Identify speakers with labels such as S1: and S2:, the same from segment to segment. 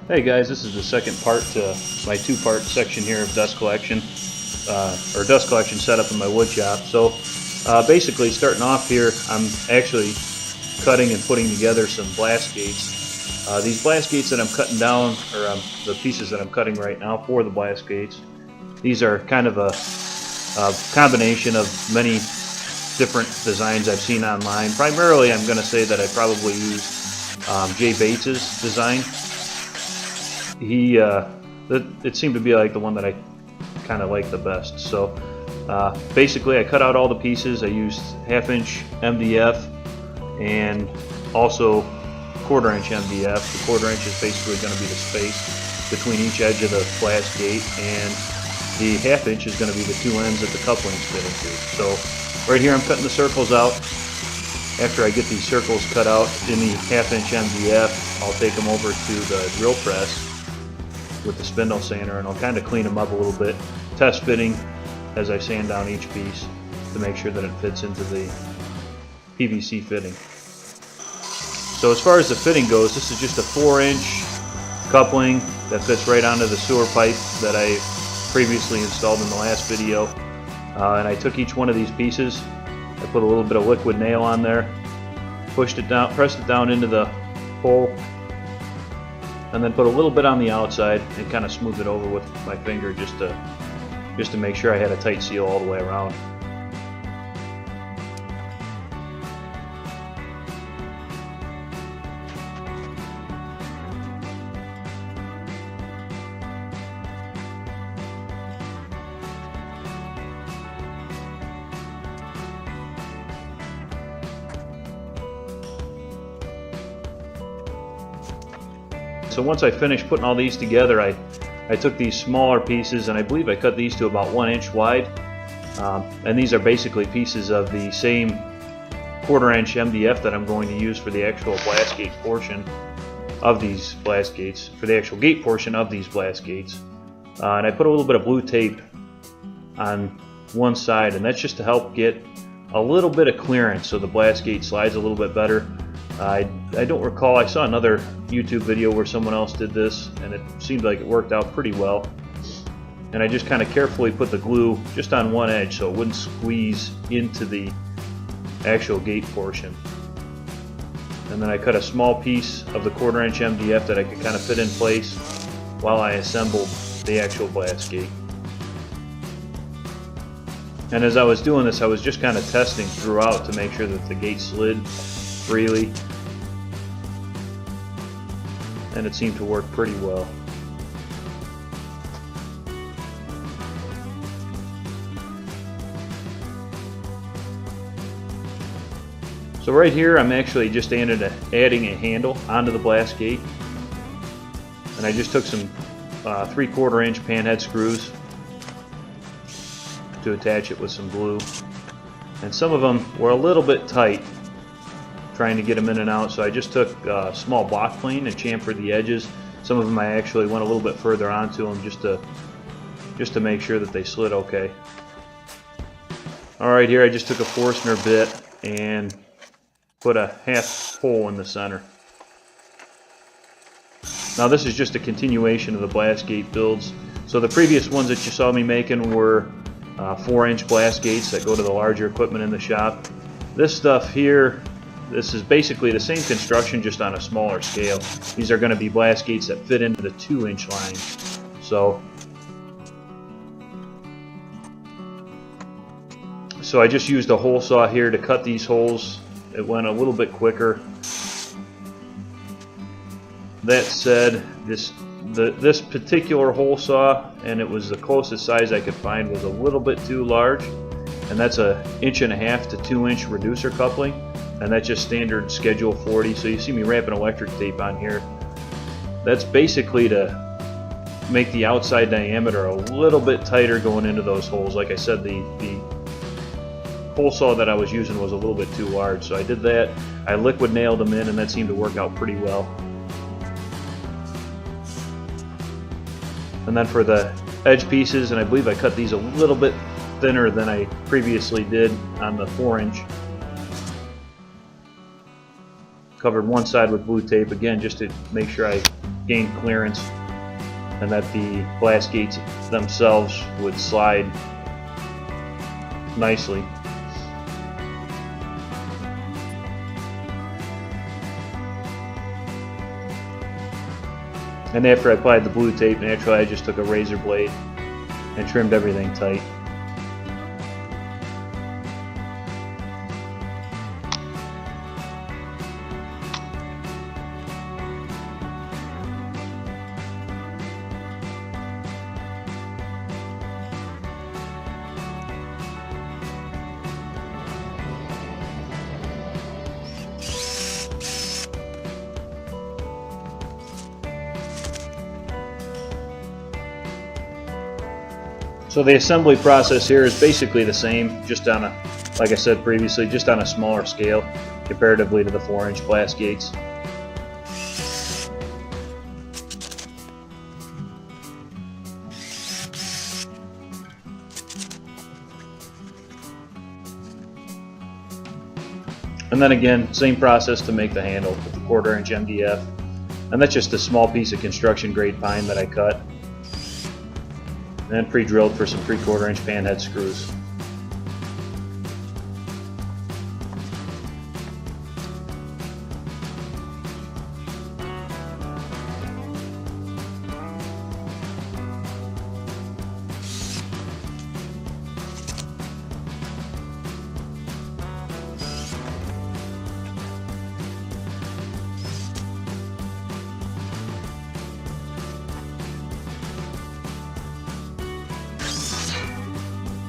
S1: Hey guys, this is the second part to my two-part section here of dust collection, or dust collection setup in my wood shop. So basically starting off here, I'm actually cutting and putting together some blast gates. These blast gates that I'm cutting down, or the pieces that I'm cutting right now for the blast gates, these are kind of a combination of many different designs I've seen online. Primarily I'm going to say that I probably used Jay Bates's design. It seemed to be like the one that I kind of like the best. So basically I cut out all the pieces. I used 1/2" MDF and also 1/4" MDF. The 1/4" is basically going to be the space between each edge of the blast gate, and the 1/2" is going to be the two ends that the couplings fit into. So right here I'm cutting the circles out. After I get these circles cut out in the 1/2" MDF, I'll take them over to the drill press with the spindle sander, and I'll kind of clean them up a little bit, test fitting as I sand down each piece to make sure that it fits into the PVC fitting. So as far as the fitting goes, this is just a 4" coupling that fits right onto the sewer pipe that I previously installed in the last video. And I took each one of these pieces, I put a little bit of liquid nail on there, pushed it down, pressed it down into the hole, and then put a little bit on the outside and kind of smooth it over with my finger just to make sure I had a tight seal all the way around. So once I finished putting all these together, I took these smaller pieces, and I believe I cut these to about 1" wide. And these are basically pieces of the same 1/4" MDF that I'm going to use for the actual blast gate portion of these blast gates, for the actual gate portion of these blast gates. And I put a little bit of blue tape on one side, and that's just to help get a little bit of clearance so the blast gate slides a little bit better. I don't recall, I saw another YouTube video where someone else did this, and it seemed like it worked out pretty well. And I just kind of carefully put the glue just on one edge so it wouldn't squeeze into the actual gate portion. And then I cut a small piece of the 1/4" MDF that I could kind of fit in place while I assembled the actual blast gate. And as I was doing this, I was just kind of testing throughout to make sure that the gate slid freely, and it seemed to work pretty well. So right here I'm actually just adding a handle onto the blast gate, and I just took some 3/4" panhead screws to attach it with some glue, and some of them were a little bit tight trying to get them in and out, so I just took a small block plane and chamfered the edges. Some of them I actually went a little bit further onto them just to make sure that they slid okay. Alright, here I just took a Forstner bit and put a 1/2 hole in the center. Now this is just a continuation of the blast gate builds. So the previous ones that you saw me making were 4" blast gates that go to the larger equipment in the shop. This stuff here, this is basically the same construction, just on a smaller scale. These are going to be blast gates that fit into the 2" line. So I just used a hole saw here to cut these holes. It went a little bit quicker. That said, this particular hole saw, and it was the closest size I could find, was a little bit too large, and that's a 1.5" to 2" reducer coupling. And that's just standard schedule 40. So you see me wrapping electric tape on here. That's basically to make the outside diameter a little bit tighter going into those holes. Like I said, the hole saw that I was using was a little bit too large, so I did that. I liquid nailed them in, and that seemed to work out pretty well. And then for the edge pieces, and I believe I cut these a little bit thinner than I previously did on the 4". Covered one side with blue tape, again just to make sure I gain clearance and that the glass gates themselves would slide nicely. And after I applied the blue tape, naturally I just took a razor blade and trimmed everything tight. So the assembly process here is basically the same, just on a, like I said previously, just on a smaller scale comparatively to the 4-inch glass gates. And then again, same process to make the handle with the 1/4-inch MDF. And that's just a small piece of construction grade pine that I cut and pre-drilled for some 3/4-inch panhead screws.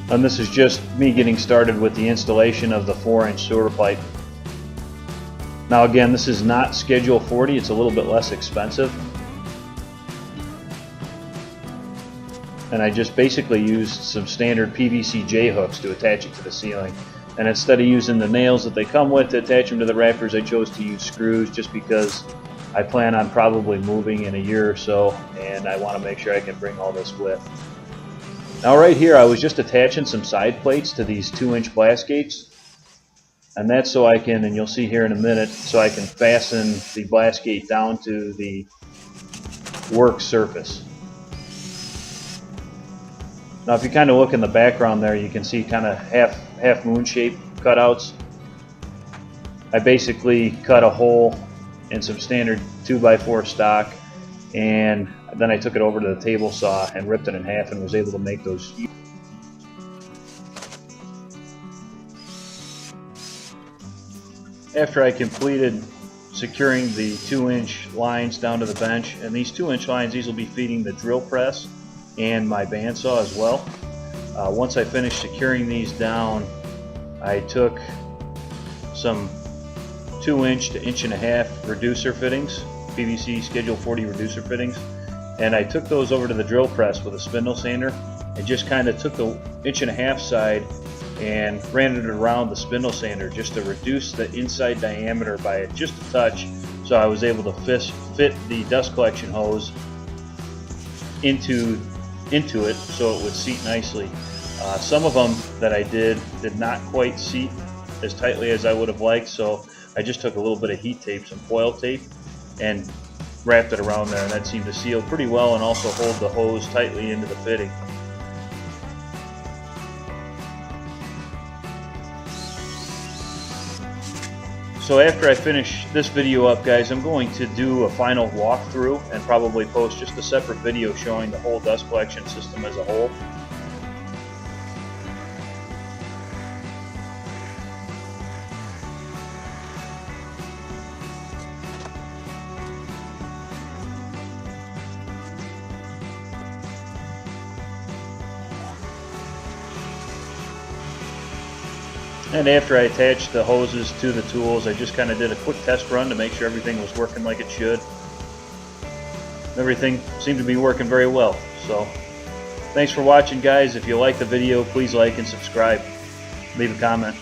S1: And this is just me getting started with the installation of the 4-inch sewer pipe. Now again, this is not Schedule 40, it's a little bit less expensive. And I just basically used some standard PVC J-hooks to attach it to the ceiling. And instead of using the nails that they come with to attach them to the rafters, I chose to use screws just because I plan on probably moving in a year or so, and I want to make sure I can bring all this with. Now right here I was just attaching some side plates to these 2-inch glass gates, and that's so I can, and you'll see here in a minute, so I can fasten the glass gate down to the work surface. Now if you kind of look in the background there, you can see kind of half moon shaped cutouts. I basically cut a hole in some standard 2x4 stock, and then I took it over to the table saw and ripped it in half and was able to make those. After I completed securing the 2-inch lines down to the bench, and these 2-inch lines, these will be feeding the drill press and my bandsaw as well. Once I finished securing these down, I took some 2-inch to 1.5-inch reducer fittings, PVC Schedule 40 reducer fittings, and I took those over to the drill press with a spindle sander and just kind of took the 1.5-inch side and ran it around the spindle sander just to reduce the inside diameter by just a touch, so I was able to fit the dust collection hose into it so it would seat nicely. Some of them that I did not quite seat as tightly as I would have liked, so I just took a little bit of heat tape, some foil tape, and wrapped it around there, and that seemed to seal pretty well and also hold the hose tightly into the fitting. So after I finish this video up, guys, I'm going to do a final walkthrough and probably post just a separate video showing the whole dust collection system as a whole. And after I attached the hoses to the tools, I just kind of did a quick test run to make sure everything was working like it should. Everything seemed to be working very well. So thanks for watching, guys. If you like the video, please like and subscribe. Leave a comment.